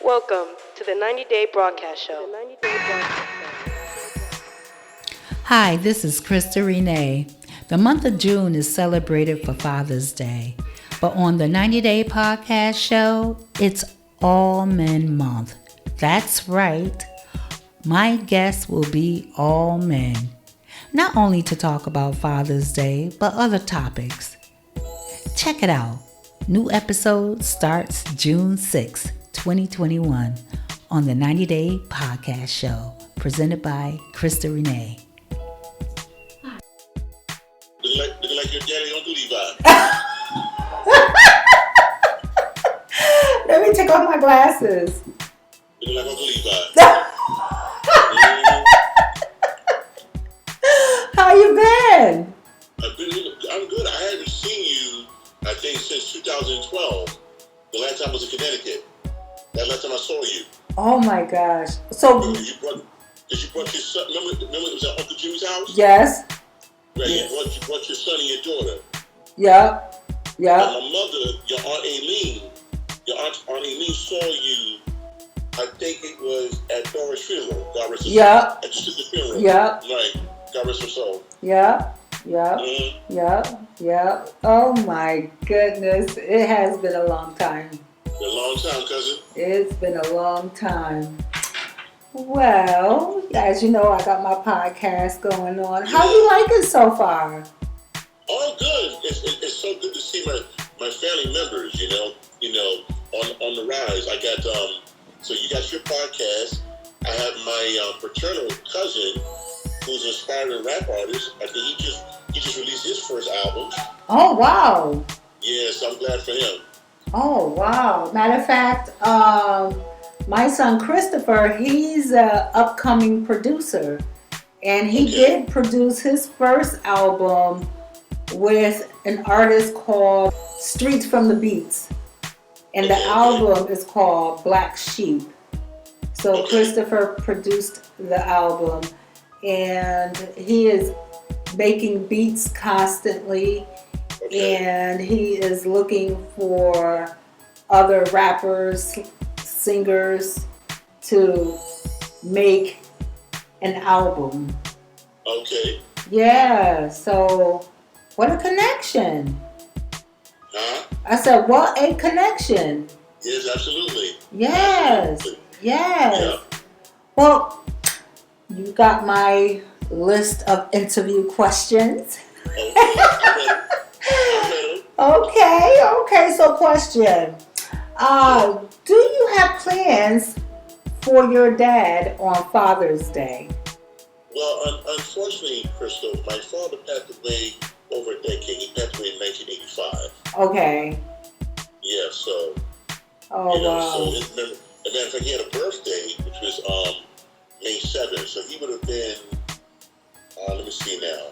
Welcome to the 90-Day Broadcast Show. Hi, this is Renee. The month of June is celebrated for Father's Day. But on the 90-Day Podcast Show, it's All Men Month. That's right. My guests will be all men. Not only to talk about Father's Day, but other topics. Check it out. New episode starts June 6, 2021 on the 90-Day Podcast Show, presented by Renee. Looking like your daddy Uncle Levi. Let me take off my glasses. Looking like Uncle Levi. How you been? I'm good. I haven't seen you, I think, since 2012. The last time I was in Connecticut. That last time I saw you. Oh my gosh. So Did you brought your son? Remember it was at Uncle Jimmy's house? yes. Right. Yes. You brought your son and your daughter. Yep. And my mother, your Aunt Aileen saw you. I think it was at Dora's funeral. God rest her soul. Yep. At the sister's funeral. Yep. Right. God rest her soul. Yep. Mm-hmm. Yep. Oh my goodness. It has been a long time. Been a long time, cousin. It's been a long time. Well, as you know, I got my podcast going on. How you like it so far? All good. It's so good to see my family members, on the rise. I got so you got your podcast. I have my fraternal cousin who's an aspiring rap artist. I think he just released his first album. Oh wow. Yes, I'm glad for him. Oh wow. Matter of fact, my son Christopher, he's an upcoming producer, and he did produce his first album with an artist called Streets from the Beats, and the album is called Black Sheep. So Christopher produced the album, and he is making beats constantly, and he is looking for other rappers, singers to make an album. Okay. Yeah, so what a connection. Huh? I said, what a connection. Yes, absolutely. Yes. Absolutely. Yes. Yeah. Well, you got my list of interview questions. I'm ready. Okay, so question. Do you have plans for your dad on Father's Day? Well, unfortunately, Crystal, my father passed away over a decade. He passed away in 1985. Okay. Yeah, so. Oh, wow. So his memory, and then he had a birthday, which was May 7th. So he would have been, let me see now.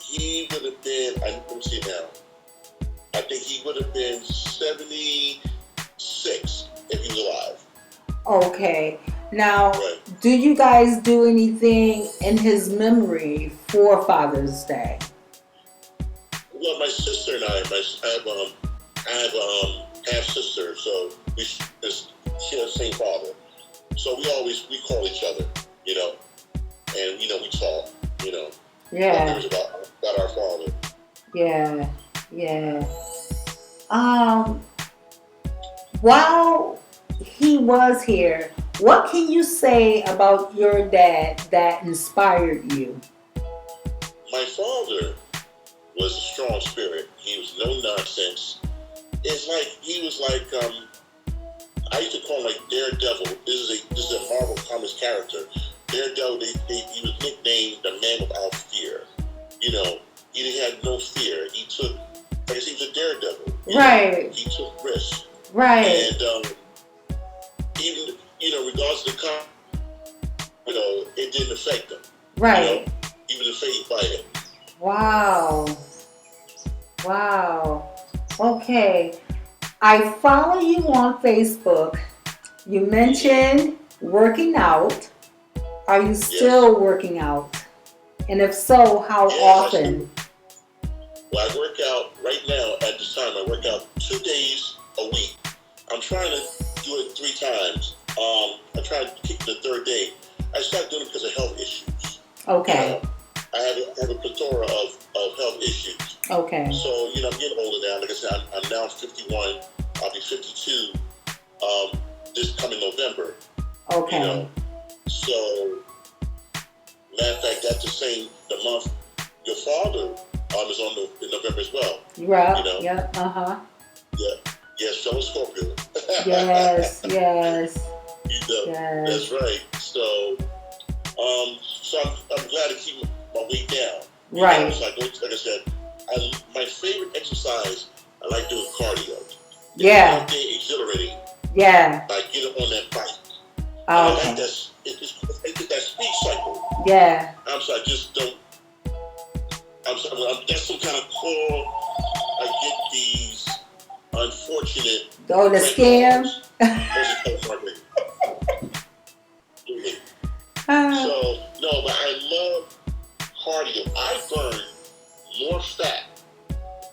He would have been, let me see now. I think he would have been 76 if he was alive. Okay. Now, do you guys do anything in his memory for Father's Day? Well, my sister and I have a half sister, so she has the same father. So we call each other, and we talk, Yeah. about our father. Yeah. While he was here, what can you say about your dad that inspired you? My father was a strong spirit. He was no nonsense. He was like I used to call him like Daredevil. This is a Marvel Comics character. Daredevil. He was nicknamed the Man Without Fear. He didn't have no fear. He was a daredevil. Right. He took risks. Right. And even regardless of the it didn't affect him. Right. He was affected by it. Wow. Okay. I follow you on Facebook. You mentioned working out. Are you still working out? And if so, how often? Well, I work out right now at this time. I work out 2 days a week. I'm trying to do it Okay. I have a plethora of health issues. Okay. So, I'm getting older now. Like I said, I'm now 51. I'll be 52 this coming November. Okay. So, matter of fact, that's the month your father is on in November as well. Right. Yeah. Uh-huh. Yeah, fellow Scorpio. Yes. Yes. Yes. That's right. So, I'm glad to keep my weight down. Right. So like I said, my favorite exercise, I like doing cardio. Yeah. It's exhilarating. Yeah. Like getting on that bike. Oh, I okay. like that speed cycle. Yeah. I'm sorry, I just don't. I'm sorry, that's some kind of call. I get these unfortunate. Oh, the scam. So, no, but I love cardio. I burn more fat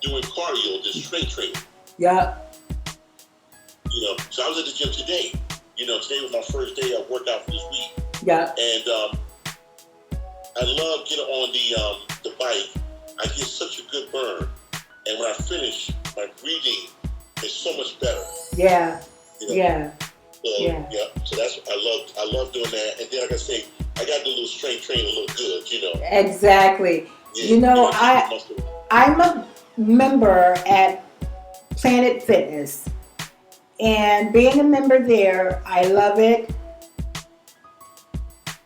doing cardio than strength training. Yeah. So I was at the gym today. Today was my first day of workout for this week. Yeah. And I love getting on the bike. I get such a good burn. And when I finish, my breathing is so much better. Yeah. Yeah. So, yeah. So I love doing that. And then, like I say, I got to do a little strength training to look good, Exactly. Yeah, I'm a member at Planet Fitness. And being a member there, I love it.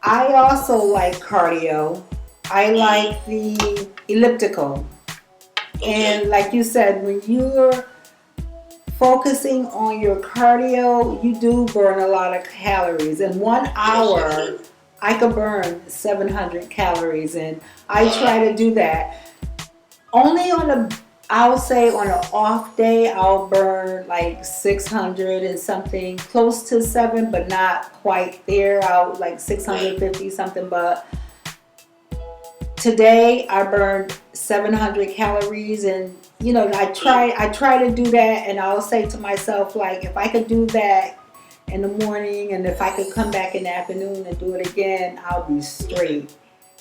I also like cardio. I like the elliptical. And like you said, when you're focusing on your cardio, you do burn a lot of calories. In 1 hour, I could burn 700 calories. And I try to do that. Only I'll say on an off day, I'll burn like 600 and something, close to 7, but not quite there. I'll like 650 something, but today I burned 700 calories, and I try to do that, and I'll say to myself, like, if I could do that in the morning, and if I could come back in the afternoon and do it again, I'll be straight.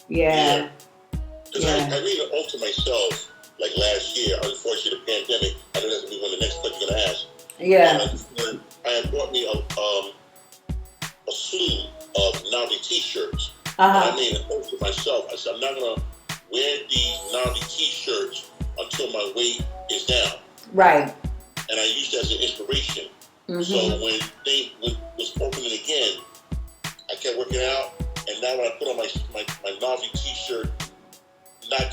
Yeah. Because I made an oath to myself, like last year, unfortunately, the pandemic. I know that's going to be one of the next questions you're going to ask. Yeah. I had bought me a slew of novelty T-shirts. Uh-huh. I made an oath to myself. I said, I'm not going to wear these novelty T-shirts until my weight is down. Right. And I used that as an inspiration. Mm-hmm. So when things was opening again, I kept working out. And now when I put on my novelty T-shirt, not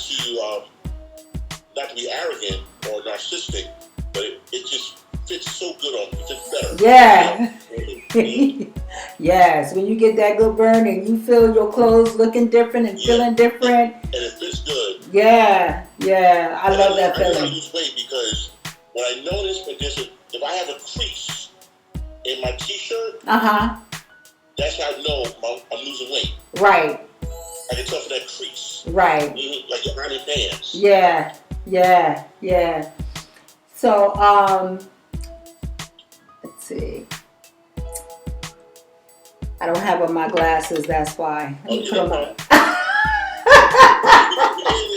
to be arrogant or narcissistic, but it just fits so good on me. It fits better. Yeah. Yes, when you get that good burn and you feel your clothes looking different and feeling different. And it fits good. Yeah. I love that feeling. I lose weight because when I notice if I have a crease in my T-shirt, that's how I know I'm losing weight. Right. I can tell for that crease. Right. Like your army pants. Yeah. So, let's see. I don't have on my glasses, that's why. Let me put them on.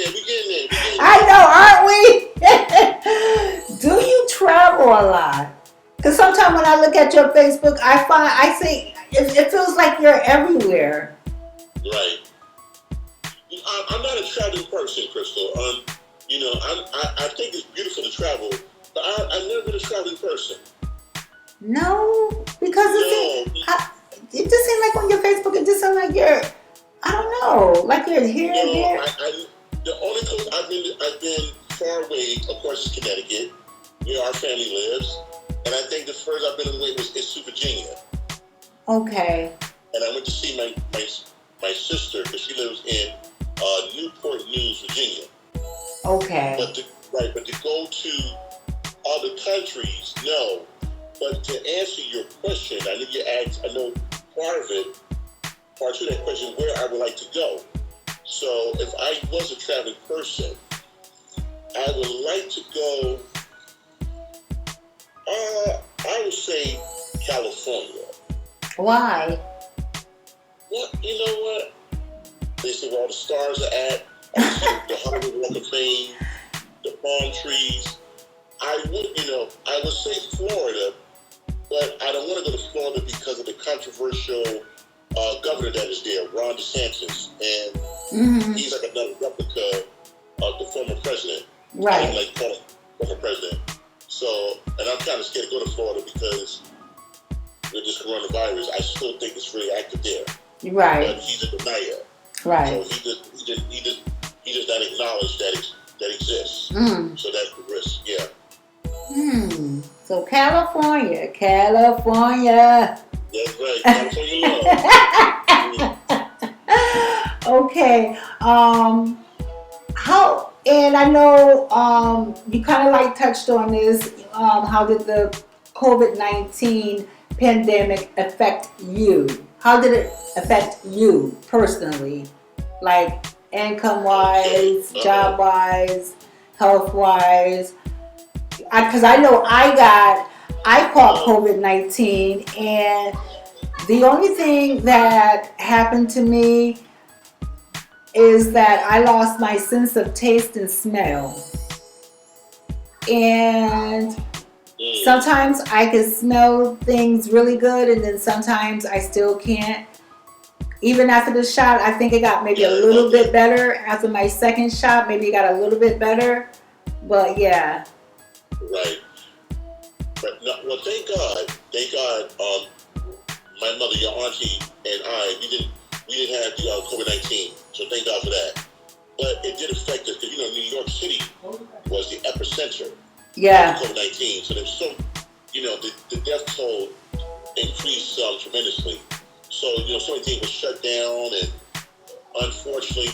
We getting there. I know, aren't we? Do you travel a lot? Because sometimes when I look at your Facebook, I see it feels like you're everywhere. Right. I'm not a traveling person, Crystal. I think it's beautiful to travel, but I've never been a traveling person. No, because it just seems like on your Facebook, it just seems like you're, I don't know, like you're here and there. The only place I've been far away, of course, is Connecticut, where our family lives, and I think the furthest I've been away is to Virginia. Okay. And I went to see my sister because she lives in Newport News, Virginia. Okay. But to go to other countries, no. But to answer your question, I know you asked. I know part two of that question, where I would like to go. So if I was a traveling person, I would like to go. I would say California. Why? Well, you know what? They say where all the stars are at. I see the Hollywood Walk of Fame, the palm trees. I would say Florida, but I don't want to go to Florida because of the controversial governor that is there, Ron DeSantis, and he's like another replica of the former president. Right. I don't like calling him former president. So, and I'm kind of scared to go to Florida because with this coronavirus, I still think it's really active there. Right. But he's a denier. Right. So he does not acknowledge that exists. So that's the risk. Yeah. So California. That's right. California love. Okay. How? And I know you kind of like touched on this. How did the COVID-19 pandemic affect you? How did it affect you personally? Like income-wise, job-wise, health-wise? Because I know I caught COVID-19, and the only thing that happened to me is that I lost my sense of taste and smell. And sometimes I can smell things really good, and then sometimes I still can't. Even after the shot, I think it got maybe a little bit better. After my second shot, maybe it got a little bit better. But yeah. Right. But no, well, thank God. My mother, your auntie, and I, we didn't have the COVID-19, so thank God for that. But it did affect us because New York City was the epicenter of COVID-19. So there's the death toll increased my So, so many things were shut down, and unfortunately, I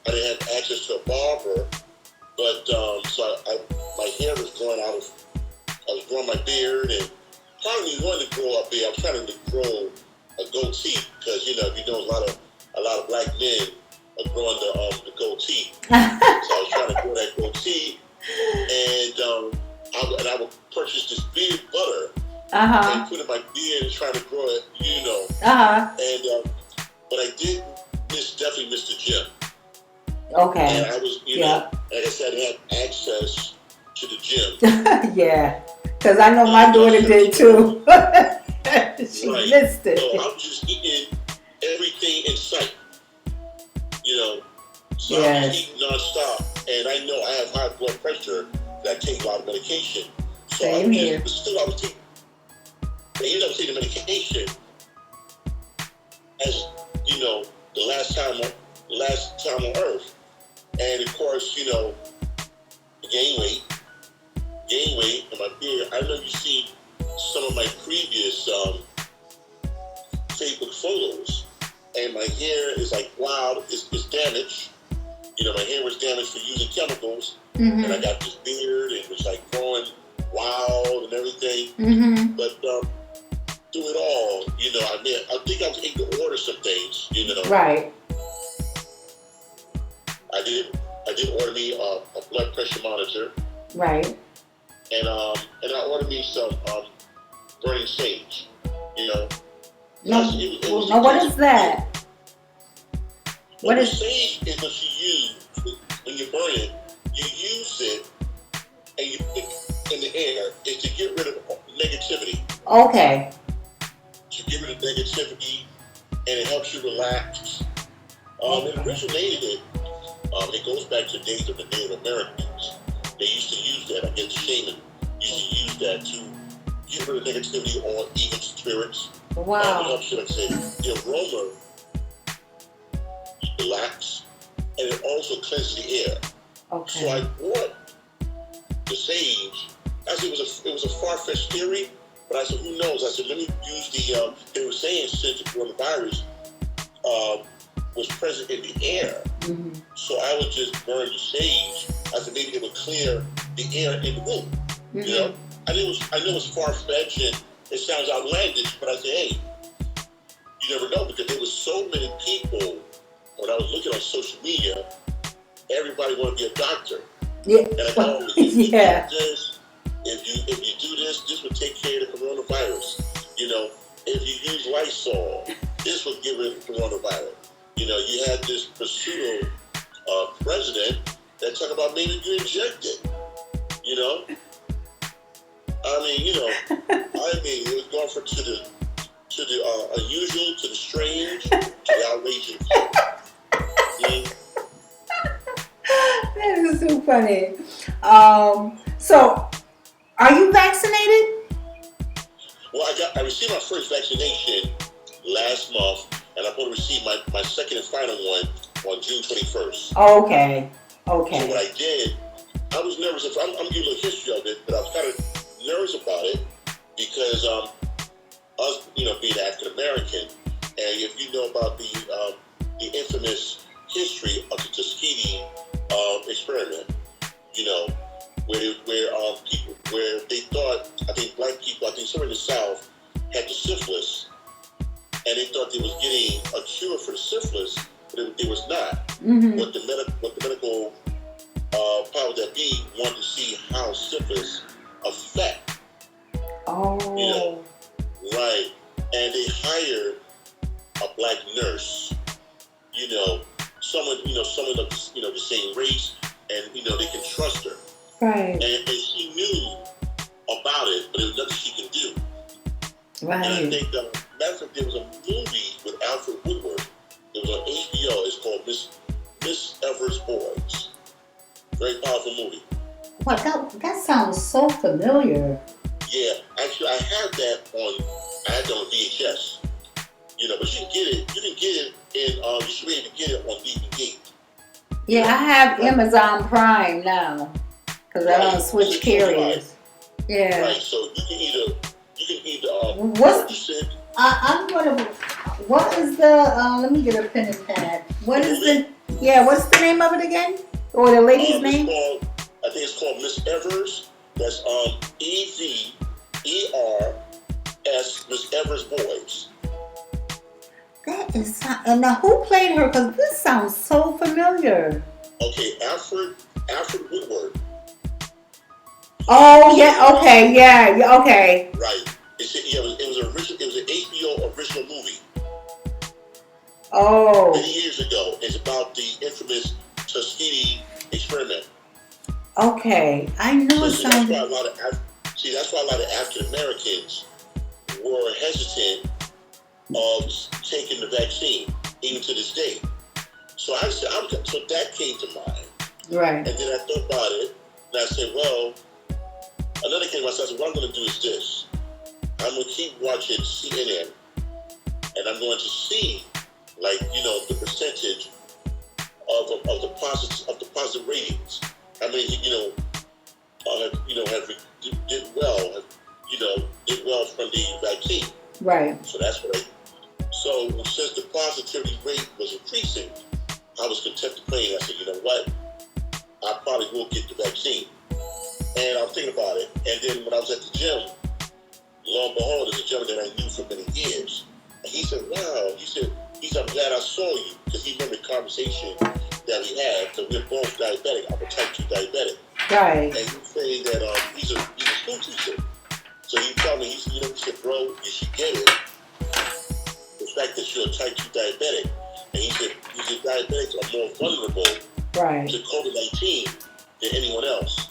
didn't have access to a barber, but, so my hair was growing I was growing my beard, and probably wanted to grow a beard. I was trying to grow a goatee, because, a lot of black men are growing the goatee. So I was trying to grow that goatee, and I would purchase this beard butter, and put in my beard and try to grow it, And but I did definitely miss the gym. Okay. And I was, like I said, I had access to the gym. Yeah, because I know my daughter did too. She missed it. So I'm just eating everything in sight. So I'm just eating nonstop, and I know I have high blood pressure. That I take a lot of medication. So Same here. But still, I was taking. They ended up taking medication as the last time on Earth, and of course, gain weight in my beard. I know you see some of my previous Facebook photos, and my hair is like wild. It's damaged. My hair was damaged for using chemicals, and I got this beard, and it was like growing wild and everything. But through it all, I think I was able to order some things, Right. I did order me a blood pressure monitor. Right. And I ordered me some burning sage. What is that? What is sage? Is what you use when you burn it. You use it and you put it in the air. Is to get rid of negativity. Okay. To get rid of negativity, and it helps you relax. It originated. It goes back to the days of the Native Americans. They used to use that. I guess shaman used to use that to get rid of negativity or evil spirits. Wow. It helps you, like I said, the aroma relax, and it also cleanses the air. Okay. So I bought the sage. I said it was a far-fetched theory, but I said, who knows? I said, let me use they were saying since the coronavirus was present in the air, so I would just burn the sage. I said maybe it would clear the air in the room. I know it's far-fetched and it sounds outlandish, but I said, hey, you never know, because there was so many people when I was looking on social media. Everybody wanted to be a doctor. Yeah. And I told them, if you do this, this would take care of the coronavirus. If you use Lysol, this would get rid of the coronavirus. You had this pseudo president that talked about maybe you injected. It was going from to the unusual, to the strange, to the outrageous. That is so funny. So, are you vaccinated? Well, I received my first vaccination last month, and I'm going to receive my second and final one on June 21st. Okay. So what I did, I was nervous. I'm going to give you a little history of it, but I was kind of nervous about it because us, being African American, and if you know about the infamous history of the Tuskegee experiment, where they thought, I think black people, I think somewhere in the South had the syphilis, and they thought they was getting a cure for the syphilis, but it was not. Mm-hmm. What the medical power that be wanted to see how syphilis affect. Oh. Right. And they hired a black nurse, someone of the same race, and they can trust her. Right. And she knew about it, but there was nothing she could do. Right. And I think, matter of fact, there was a movie with Alfred Woodward. It was on HBO. It's called Miss Evers' Boys. Very powerful movie. What? That sounds so familiar. Yeah, actually, I had that on VHS. But you can get it. You can get it in. You should be able to get it on DVD. Yeah, I have Amazon Prime now because I don't switch carriers. Yeah. Right. So you can either What's purchase it. I'm gonna. What is the? Let me get a pen and pad. What is the? Yeah. What's the name of it again? Or the lady's name? I think it's called Miss Evers. That's EVERS, Miss Evers' Boys. That is. And now who played her? Because this sounds so familiar. Okay, Alfred Woodward. Oh yeah. Okay. Yeah. Okay. Right. It was an HBO original movie. Oh. Many years ago. It's about the infamous Tuskegee experiment. Okay. I knew it sounded. That's why a lot of African Americans were hesitant of taking the vaccine, even to this day. So so that came to mind. Right. And then I thought about it, and I said, well, another thing I said, what I'm going to do is this. I'm going to keep watching CNN, and I'm going to see, the percentage of the positive ratings. How many, did well from the vaccine. Right. So that's what So since the positivity rate was increasing, I was contemplating. I said, you know what? I probably will get the vaccine. And I was thinking about it. And then when I was at the gym, lo and behold, there's a gentleman that I knew for many years. And he said, wow. He said, I'm glad I saw you. Because he remembered the conversation that we had. Because we're both diabetic. I'm a type 2 diabetic. Right. And he's saying that he's a school teacher. So he told me, he said, bro, you should get it. The fact that you're a type 2 diabetic. And he said diabetics are more vulnerable to COVID-19 than anyone else.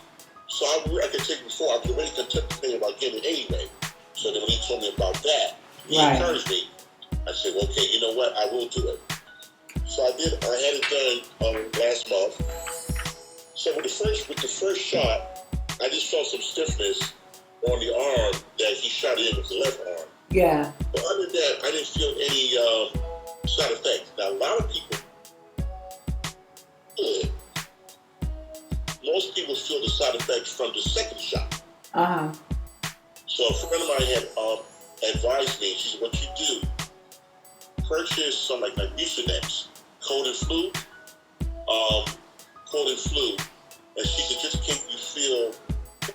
So I could take before, I was already contemplating about getting it anyway. So then when he told me about that, he encouraged me. I said, okay, you know what? I will do it. So I did. I had it done last month. So with the first shot, I just felt some stiffness on the arm that he shot it in with the left arm. Yeah. But other than that, I didn't feel any side effects. Now, a lot of people, most people feel the side effects from the second shot. Uh-huh. So a friend of mine had advised me, she said, what you do, purchase some like Mucinex, cold and flu, and she said, just in case you feel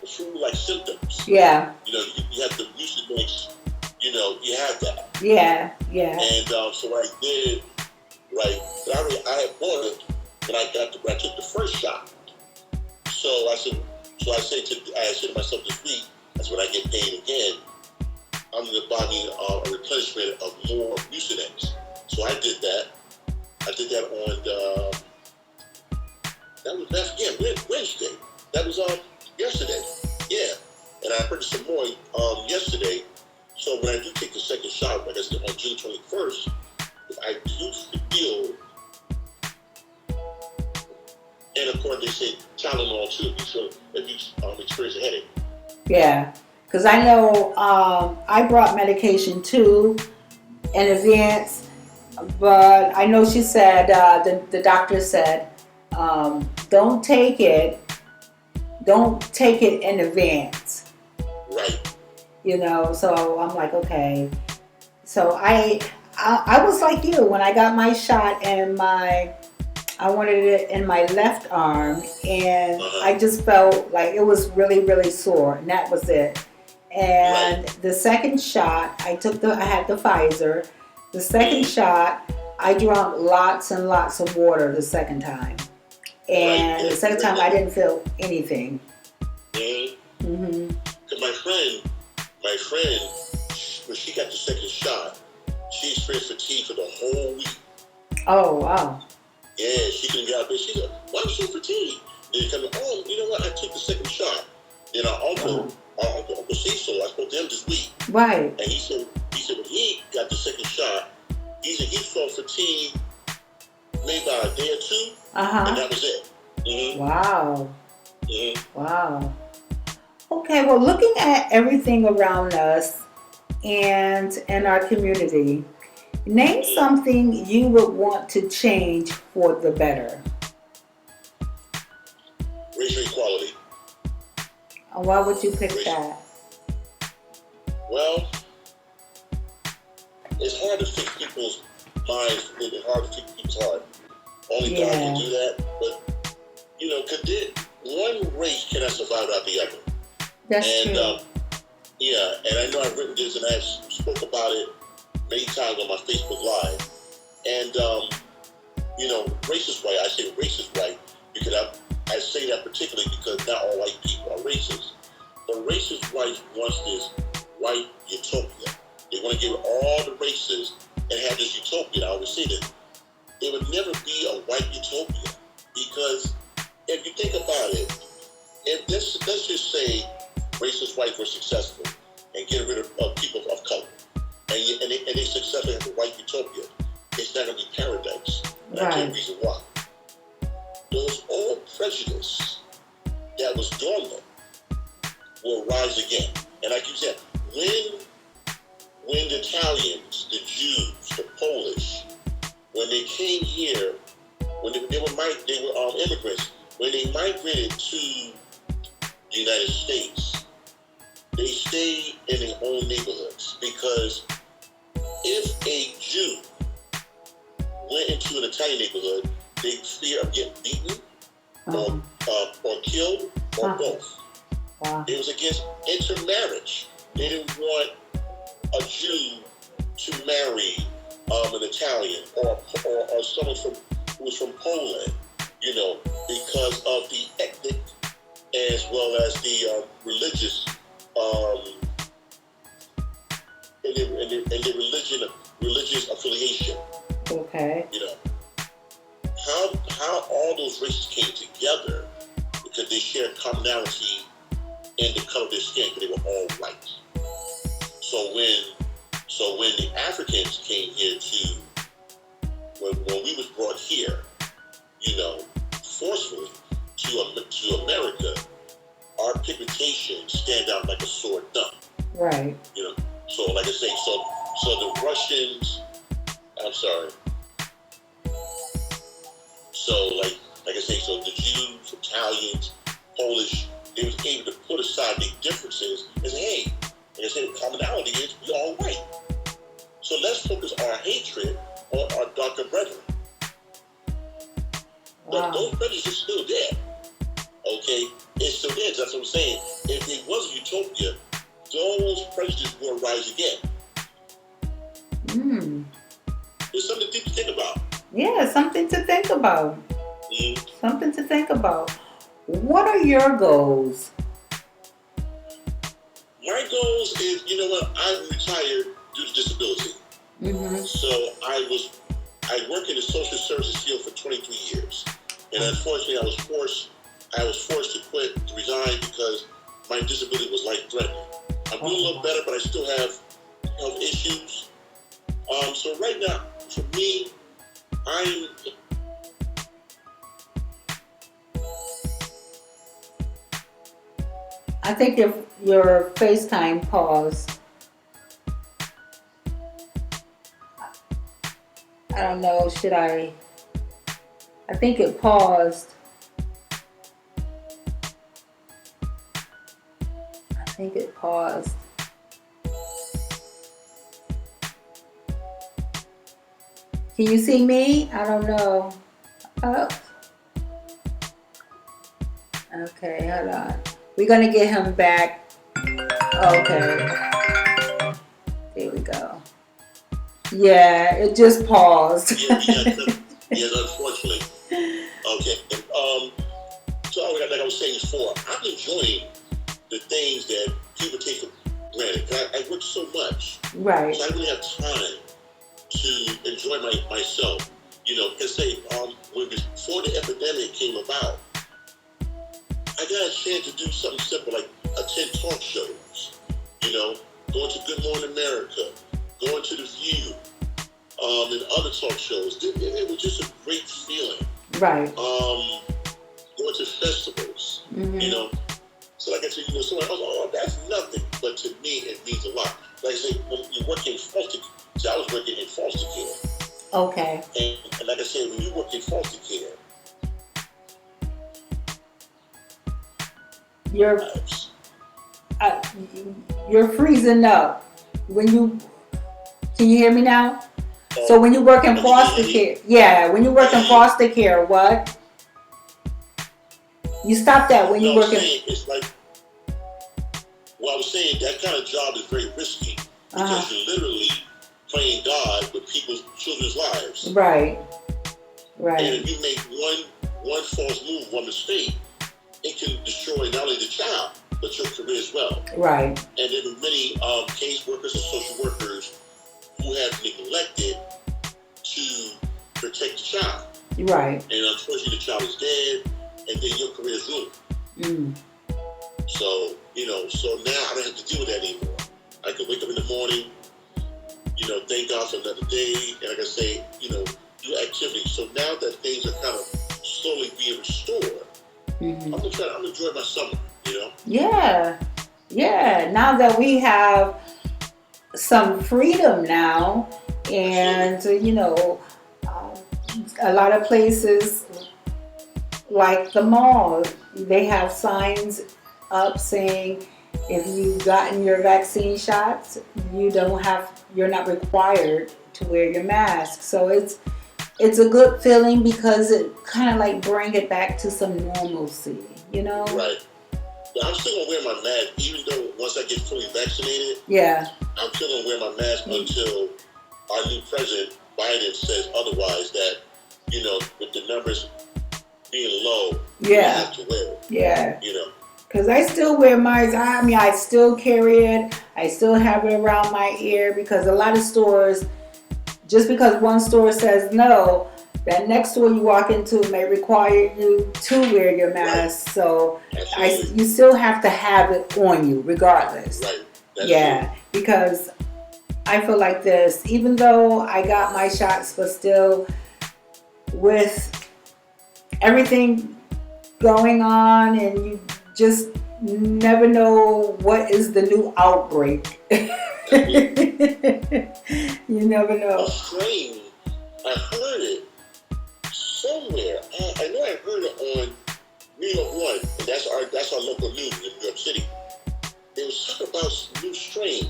flu-like symptoms. Yeah. You have the Mucinex, you have that. Yeah. And so what I did, but I had bought it when I took the first shot. So I said to myself this week, that's when I get paid again, I'm going to buy me a replenishment of more Mucinex. So I did that. I Wednesday. That was yesterday. Yeah, and I purchased some more yesterday. So when I do take the second shot, like I said, on June 21st, if I do feel, and of course they say Tylenol too, if you experience a headache. Yeah, because I know I brought medication too in advance, but I know she said, the doctor said, don't take it in advance. Right. You know, so I'm like, okay. So I was like you when I got my shot and I wanted it in my left arm, and I just felt like it was really, really sore, and that was it. And the second shot, I had the Pfizer. The second shot, I drank lots and lots of water the second time. And the second time I didn't feel anything. Mm-hmm. Cause my friend, when she got the second shot, she experienced fatigue for the whole week. Oh, wow. Yeah, she couldn't get out of bed. She said, why are you so fatigued? Then you come, you know what? I took the second shot. Then our uncle Cecil, I spoke to him this week. Right. And he said when he got the second shot, he said he felt fatigued maybe about a day or two, and that was it. Mm-hmm. Wow. Mm-hmm. Wow. Okay, well, looking at everything around us and in our community, name something you would want to change for the better. Racial equality. And why would you pick that? Well, it's hard to fix people's minds. It's hard to fix people's heart. Only God can do that. But, you know, one race cannot survive without the other. That's true. And I know I've written this and I've spoke about it many times on my Facebook Live. And, you know, race is right. I say race is right because I say that particularly because not all white people are racist. But racist right wants this white utopia. They want to give all the races and have this utopia. I always say that it would never be a white utopia because if you think about it, if let's just say racist whites were successful and get rid of people of color, and they successfully have a white utopia, it's not going to be paradise. And I tell you the reason why. Those old prejudice that was dormant will rise again. And like you said, when the Italians, the Jews, the Polish, when they came here, when they were immigrants, when they migrated to the United States, they stayed in their own neighborhoods because if a Jew went into an Italian neighborhood, they fear of getting beaten or killed or both. Wow. It was against intermarriage. They didn't want a Jew to marry an Italian or someone who was from Poland, you know, because of the ethnic as well as the religious and the religious affiliation. Okay. You know, how all those races came together because they shared commonality in the color of their skin because they were all white. So when the Africans came here when we was brought here, you know, forcefully to America, our pigmentation stand out like a sore thumb. Right. You know, so like I say, so the Russians, I'm sorry. So like I say, so the Jews, Italians, Polish, they was able to put aside their differences and say, hey, like I said, the commonality is we all white. So let's focus our hatred on our darker brethren. But those prejudices are still there. Okay? It's still there. That's what I'm saying. If it was a utopia, those prejudices will rise again. There's something to think about. Yeah, something to think about. Something to think about. What are your goals? My goals is, you know what, I'm retired due to disability. So I work in the social services field for 23 years. And unfortunately, I I was forced to quit, to resign because my disability was life-threatening. I'm doing a little better, but I still have health issues. So right now, for me, I think your FaceTime paused. I don't know, I think it paused. Can you see me? I don't know. Oh. Okay, hold on. We're gonna get him back. Okay. There we go. Yeah, it just paused. Yes, unfortunately. Okay. So like I was saying before, I'm enjoying the things that people take for granted. I work so much. Right. So I really have time to enjoy myself. You know, because say, before the epidemic came about, I got a chance to do something simple like attend talk shows. You know, going to Good Morning America, going to The View, and other talk shows. It was just a great feeling. Right. Going to festivals, you know. So like I said, you know, someone else, oh, that's nothing. But to me, it means a lot. Like I said, when you work in foster care, so I was working in foster care. Okay. And like I said, when you work in foster care, you're freezing up. Can you hear me now? So when you work in foster care, when you work in foster care, what? You stop that when you work in. It's like, well, I was saying that kind of job is very risky because you're literally playing God with children's lives. Right. Right. And if you make one false move, one mistake, it can destroy not only the child but your career as well. Right. And there are many case workers and social workers who have neglected to protect the child. Right. And unfortunately, the child is dead, and then your career is ruined. So, you know, so now I don't have to deal with that anymore. I can wake up in the morning, you know, thank God for another day, and like I say, you know, do activities. So now that things are kind of slowly being restored, I'm enjoying my summer, you know? Yeah. Yeah. Now that we have some freedom now, and, you know, a lot of places like the mall, they have signs up saying if you've gotten your vaccine shots, you're not required to wear your mask. So it's a good feeling because it kind of like bring it back to some normalcy, you know? Right. But I'm still gonna wear my mask even though once I get fully vaccinated. Yeah. I'm still gonna wear my mask until our new president Biden says otherwise. That, you know, with the numbers being low, you have to wear it. Yeah. You know. Because I still wear mine. I mean, I still carry it. I still have it around my ear because a lot of stores, just because one store says no, that next store you walk into may require you to wear your mask. Right. So you still have to have it on you regardless. Right. That's true. Because I feel like this, even though I got my shots, but still with everything going on and you just never know what is the new outbreak. You never know. A strain, I heard it somewhere. I know I heard it on New York One, and that's our local news in New York City. They was talking about a new strain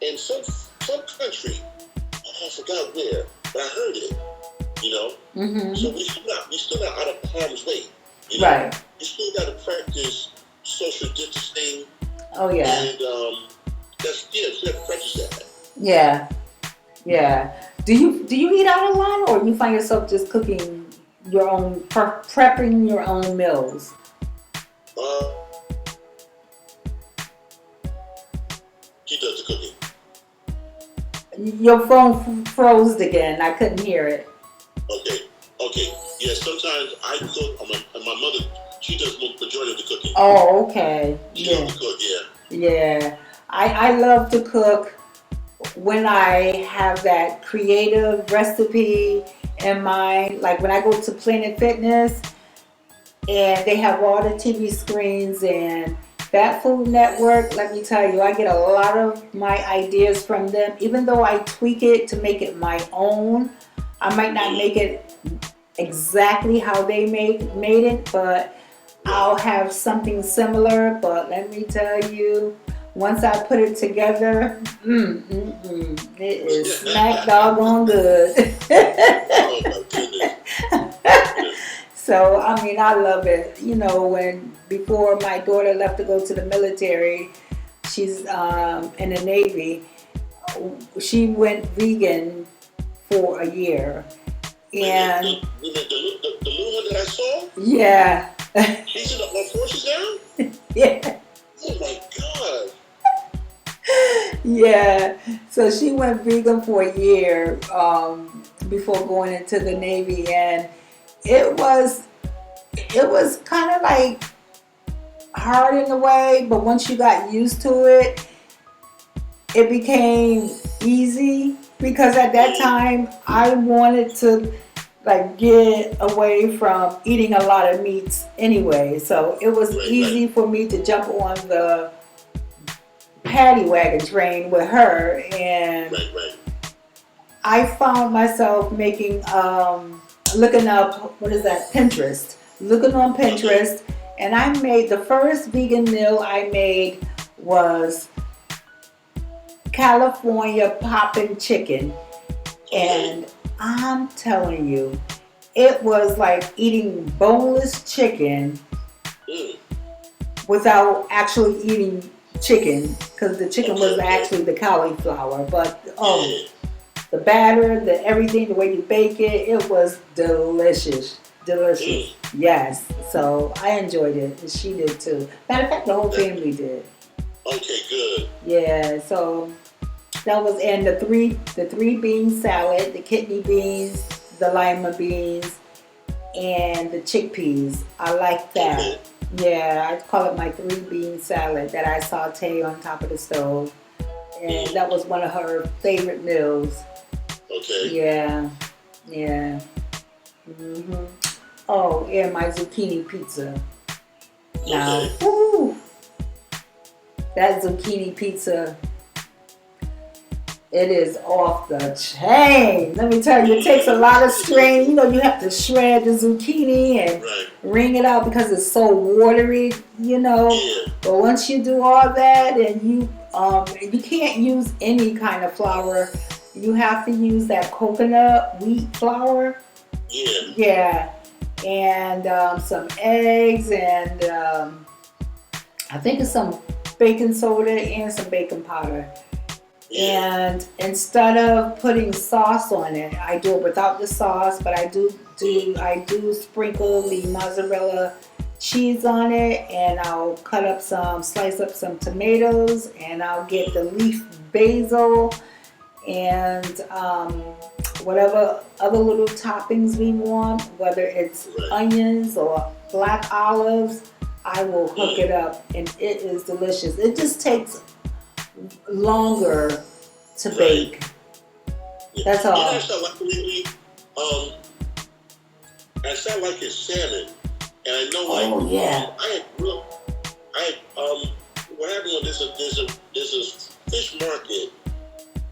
in some country. I forgot where, but I heard it. You know, so we still not out of harm's way. You know? Right. You still got to practice social distancing. Oh yeah. And you have to practice that. Yeah. Yeah. Do you eat out a lot, or you find yourself just cooking your own, prepping your own meals? She does the cooking. Your phone froze again. I couldn't hear it. Okay. Yeah, sometimes I cook, and my mother, She does majority of the cooking. Oh, okay. She loves to cook, yeah. Yeah. I love to cook when I have that creative recipe in mind. Like when I go to Planet Fitness and they have all the TV screens and that Food Network, let me tell you, I get a lot of my ideas from them. Even though I tweak it to make it my own, I might not make it exactly how they made it, but I'll have something similar. But let me tell you, once I put it together, it is smack doggone good. Oh my goodness. So, I mean, I love it. You know, before my daughter left to go to the military, she's in the Navy, she went vegan for a year. And the little one that I saw? yeah. She's in the armed forces now? Yeah. Oh my God. Yeah. So she went vegan for a year before going into the Navy, and it was kind of like hard in a way, but once you got used to it, it became easy, because at that time I wanted to like get away from eating a lot of meats anyway. So it was easy for me to jump on the paddy wagon train with her, and I found myself making looking up, what is that, Pinterest. Looking on Pinterest, and I made the first vegan meal I made was California poppin' chicken, and I'm telling you, it was like eating boneless chicken without actually eating chicken, because the chicken was actually the cauliflower, but the batter, the everything, the way you bake it, it was delicious. Yes. So I enjoyed it, and she did too. Matter of fact, the whole family did. Okay, good. Yeah. So that was, and the three bean salad, the kidney beans, the lima beans, and the chickpeas. I like that. Okay. Yeah, I call it my 3 bean salad that I saute on top of the stove, and that was one of her favorite meals. Okay. Yeah. Oh, and my zucchini pizza. Now, that zucchini pizza, it is off the chain. Let me tell you, it takes a lot of strain. You know, you have to shred the zucchini and wring it out because it's so watery, you know. Yeah. But once you do all that, and you can't use any kind of flour. You have to use that coconut wheat flour. Yeah. Yeah. And some eggs, and I think it's some baking soda and some baking powder. And instead of putting sauce on it, I do it without the sauce, but I do sprinkle the mozzarella cheese on it, and I'll slice up some tomatoes, and I'll get the leaf basil and whatever other little toppings we want, whether it's onions or black olives. I will hook it up, and it is delicious. It just takes longer to bake. That's all. I sound like lately, I sound like it's salmon, and I know what happened was there's a fish market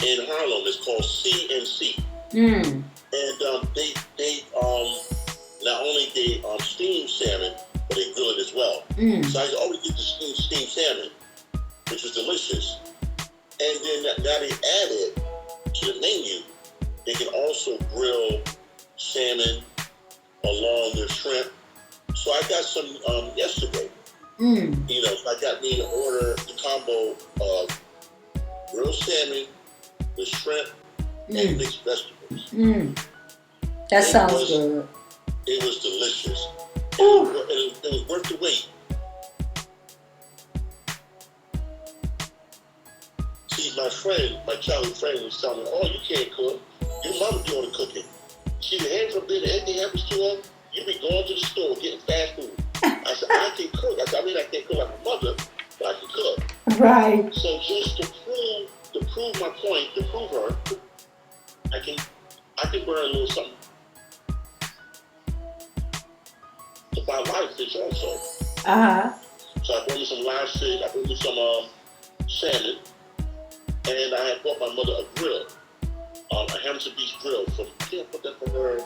in Harlem. It's called C&C, and they not only they steam salmon, but they grill it as well. So I always get the steamed salmon, which was delicious. And then now they added to the menu, they can also grill salmon along with shrimp. So I got some yesterday. You know, so I got me to order the combo of grilled salmon with shrimp and mixed vegetables. That sounds good. It was delicious. It was worth the wait. See, my childhood friend was telling me, "Oh, you can't cook. Your mama doing the cooking. She the hands up there, anything happens to her, you be going to the store getting fast food." I said, I can cook. I said, I mean, I can't cook like my mother, but I can cook. Right. So just to prove my point, to prove her, I can burn a little something to buy live fish also. So I brought me some live fish, I brought me some salmon, and I had bought my mother a grill, a Hampton Beach grill from, I think I put that for her,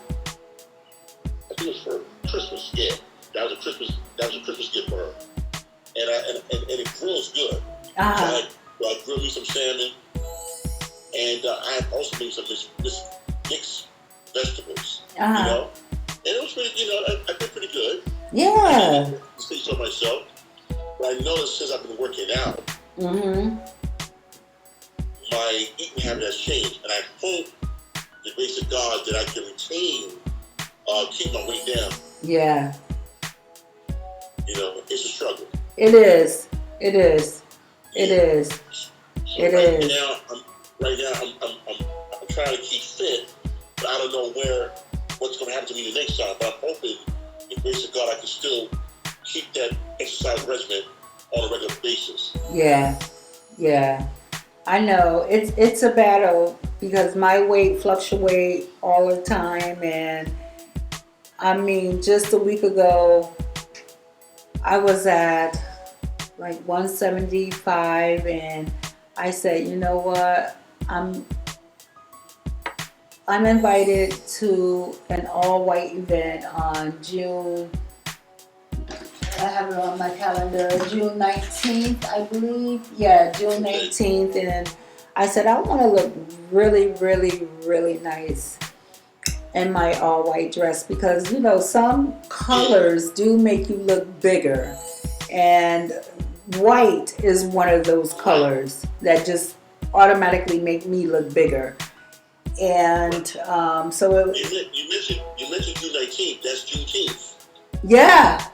I think it was for Christmas, yeah. That was a Christmas gift for her. And it grills good. So I grilled me some salmon, and I had also made some mixed vegetables, you know? And it was pretty, I did pretty good. Yeah. I didn't say so myself, but I noticed since I've been working out, my eating habit has changed, and I hope, the grace of God, that I can retain, keep my weight down. Yeah. It's a struggle. It is. It is. Yeah. It is. So it right is. Now, I'm trying to keep fit, but I don't know what's going to happen to me the next time. But I'm hoping, the grace of God, I can still keep that exercise regimen on a regular basis. Yeah. Yeah. I know it's a battle because my weight fluctuates all the time, and I mean, just a week ago, I was at like 175, and I said, you know what, I'm invited to an all-white event on June. I have it on my calendar, June 19th, I believe. Yeah, June 19th, and I said I want to look really, really, really nice in my all-white dress because, some colors do make you look bigger, and white is one of those colors that just automatically make me look bigger. And so you mentioned June 19th. That's Juneteenth. Yeah.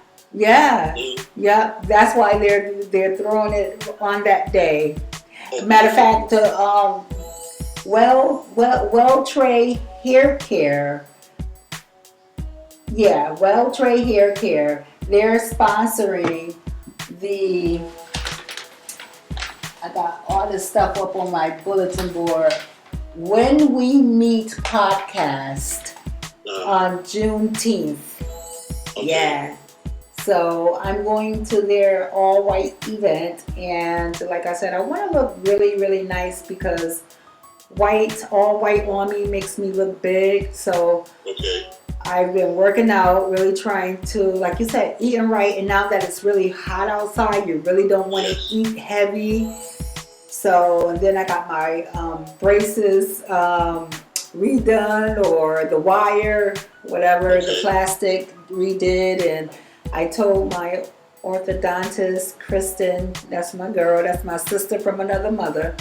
That's why they're throwing it on that day. Matter of fact, Well Tray Hair Care. Yeah, Well Tray Hair Care. They're sponsoring I got all this stuff up on my bulletin board. When We Meet podcast on Juneteenth. Okay. Yeah. So I'm going to their all-white event, and like I said, I want to look really, really nice because all white on me makes me look big. So I've been working out, really trying to, like you said, eating right. And now that it's really hot outside, you really don't want to eat heavy. So, and then I got my braces redone, or the wire, whatever, the plastic redid. And I told my orthodontist, Kristen, that's my girl, that's my sister from another mother.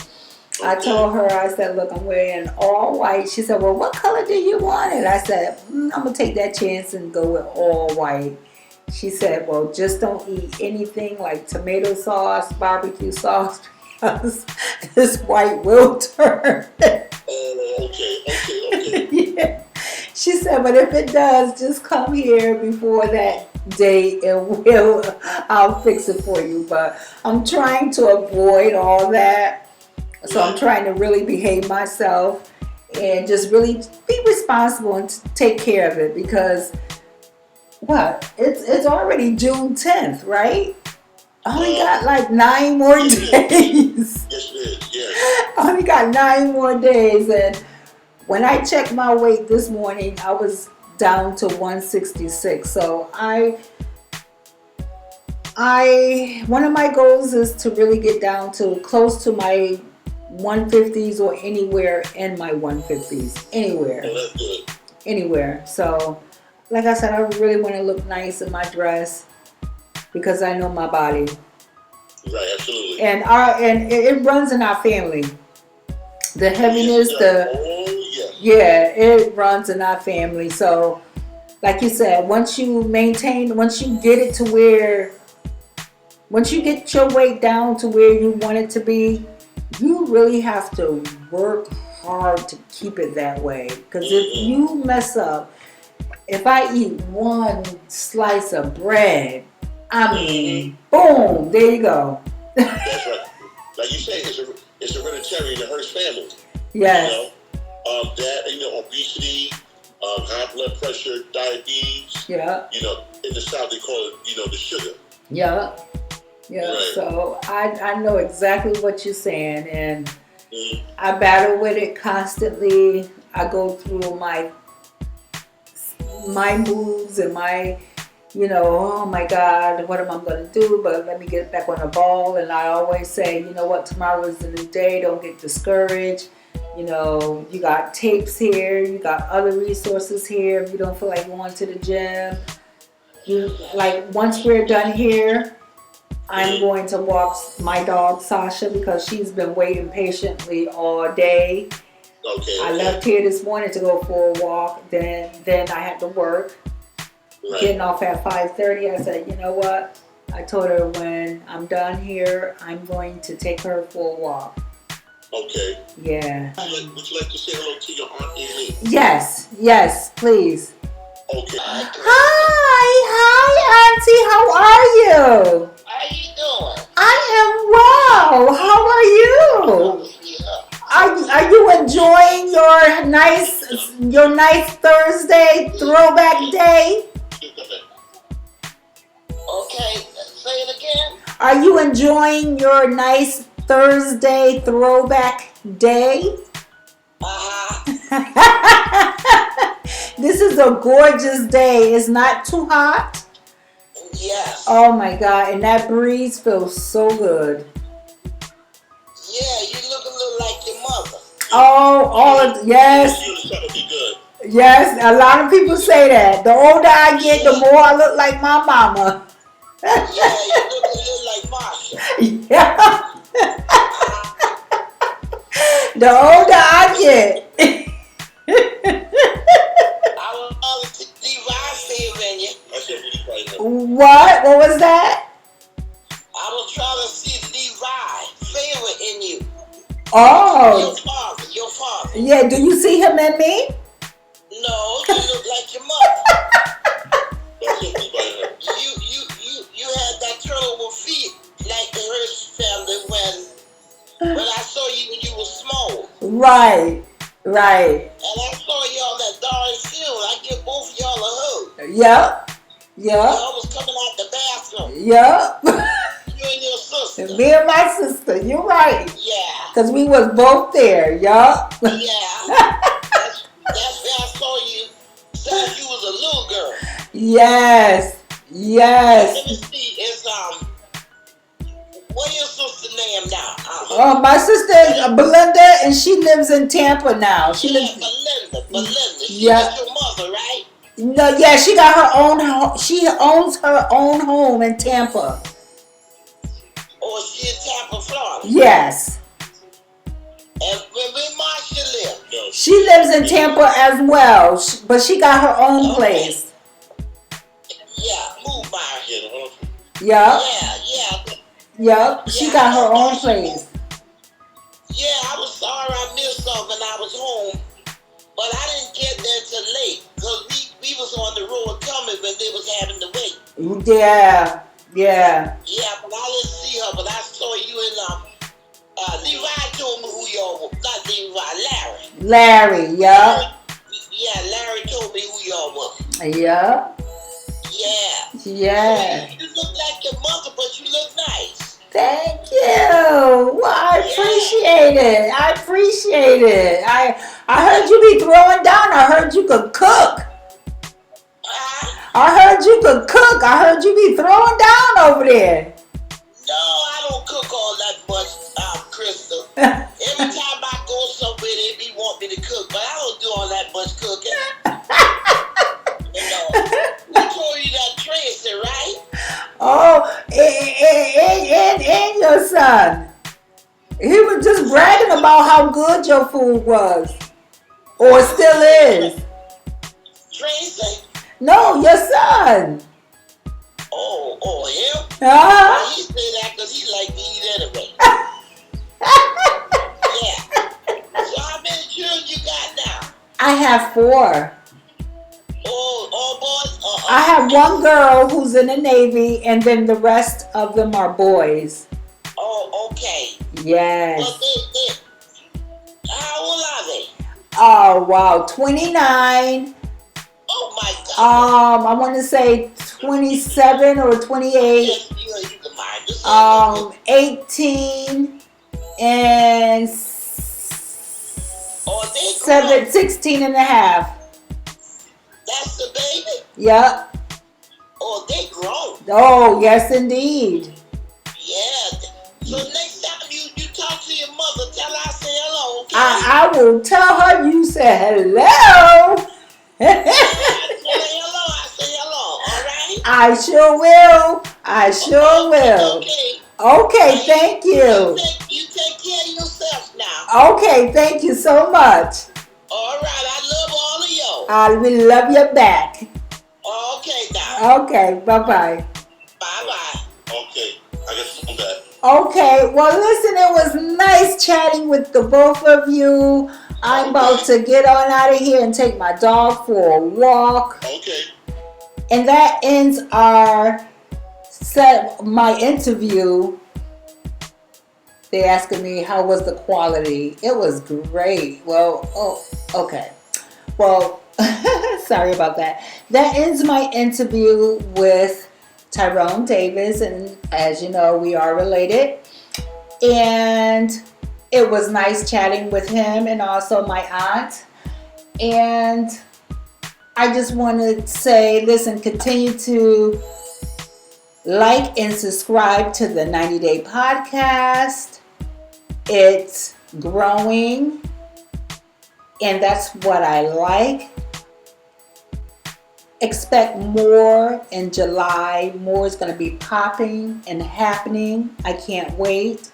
I told her, I said, look, I'm wearing all white. She said, well, what color do you want it? I said, I'm going to take that chance and go with all white. She said, well, just don't eat anything like tomato sauce, barbecue sauce, because this white will turn. Okay. Yeah. She said, but if it does, just come here before that date and I'll fix it for you. But I'm trying to avoid all that. So I'm trying to really behave myself and just really be responsible and take care of it because it's already June 10th, right? I only got like 9 more days. Yes, it is. Yeah. I only got 9 more days, and when I checked my weight this morning, I was down to 166. So one of my goals is to really get down to close to my 150s or anywhere in my 150s. Anywhere. Oh, that's good. Anywhere. So, like I said, I really want to look nice in my dress because I know my body. Right, absolutely. And it runs in our family. The heaviness, it runs in our family. So, like you said, once you get it to where, once you get your weight down to where you want it to be, you really have to work hard to keep it that way. Because if you mess up, if I eat one slice of bread, I mean, boom, there you go. That's right. Like you say, it's hereditary in the Hearst family. Yes. You know, that, obesity, high blood pressure, diabetes. Yeah. In the South they call it, the sugar. Yeah. Yeah. Right. So I know exactly what you're saying, and I battle with it constantly. I go through my moves and my, oh my God, what am I going to do? But let me get back on the ball. And I always say, you know what, tomorrow is a new day. Don't get discouraged. You got tapes here. You got other resources here. If you don't feel like going to the gym, once we're done here, I'm going to walk my dog Sasha because she's been waiting patiently all day. Okay. I left here this morning to go for a walk. Then I had to work. Right. Getting off at 5:30. I said, you know what? I told her when I'm done here, I'm going to take her for a walk. Okay. Yeah. Would you like to say hello to your Aunt Aileen? Yes, please. Okay. Hi, Auntie. How are you? How you doing? I am well. How are you? Are you enjoying your nice Thursday throwback day? Okay, say it again. Are you enjoying your nice Thursday throwback day? This is a gorgeous day. It's not too hot. Yes. Oh my God, and that breeze feels so good. Yeah, you look a little like your mother. Yes. Yes, a lot of people say that. The older I get, the more I look like my mama. Yeah, you look a little like Marsha. Yeah. The older I get. I was always see you. What? What was that? I was trying to see divine favor in you. Oh. Your father. Yeah, do you see him in me? No, you look like your mother. You had that turtle with feet like the Hearst family when I saw you when you were small. Right. And I saw y'all at Darren Field. I give both of y'all a hug. Yep. Y'all was coming out the bathroom. Yep. You and your sister. Me and my sister. You're right. Yeah. Because we was both there. Yup. Yeah. That's where I saw you since you was a little girl. Yes. Let me see. It's what your sister name now? My sister is Belinda, and she lives in Tampa now. Belinda. She is your mother, right? No, yeah, she got her own. She owns her own home in Tampa. Oh, she in Tampa, Florida. Yes. And where Marsha live? She lives in Tampa as well, but she got her own place. Yeah, move Marsha. Yup. Yeah. Yep, she got her own place. Yeah, I was sorry I missed something when I was home, but I didn't get there till late because we was on the road coming when they was having the wait. Yeah. Yeah, but I didn't see her, but I saw you in Levi told me who y'all were. Not Levi, Larry, yup. Yeah, Larry told me who y'all were. Yup. Yeah. Yeah. So you look like your mother, but you look nice. Thank you. Well, I appreciate it. I heard you be throwing down. I heard you could cook. I heard you could cook. I heard you be throwing down over there. No, I don't cook all that much, Crystal. Every time I go somewhere, they be want me to cook, but I don't do all that much cooking. Who told you that, Tracy, right? Oh, and your son. He was just bragging about how good your food was. Or still is. Tracy? No, your son. Oh, him? Uh-huh. He say that because he like to eat anyway. Yeah. So how many children you got now? I have 4. All boys or I have one girl who's in the Navy, and then the rest of them are boys. Oh, okay. Yes. Well, how old are they? Oh, wow. 29. Oh, my God. I want to say 27 or 28. Yes, you can mind. Just say 18 and they grown. 16 and a half. That's the baby? Yep. Oh, they grown. Oh, yes, indeed. Yeah. So next time you talk to your mother, tell her I say hello, okay? I will tell her you said hello. Yeah, tell her hello, I say hello, all right? I sure will. I sure will. Okay. Okay, thank you. You take care of yourself now. Okay, thank you so much. All right, I love all of you. I will love you back. Okay, now. Okay, bye-bye. Bye-bye. Okay, I guess I'm back. Okay, well, listen, it was nice chatting with the both of you. I'm about to get on out of here and take my dog for a walk. Okay. And that ends my interview. They asking me how was the quality. It was great. Well, okay. Well, sorry about that. That ends my interview with Tyrone Davis, and as you know, we are related. And it was nice chatting with him and also my aunt. And I just want to say, listen, continue to like and subscribe to the 90 Day Podcast. It's growing, and that's what I like. Expect more in July. More is going to be popping and happening. I can't wait.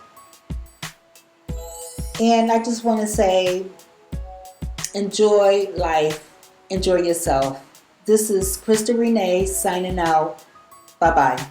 And I just want to say, enjoy life. Enjoy yourself. This is Krista Renee signing out. Bye-bye.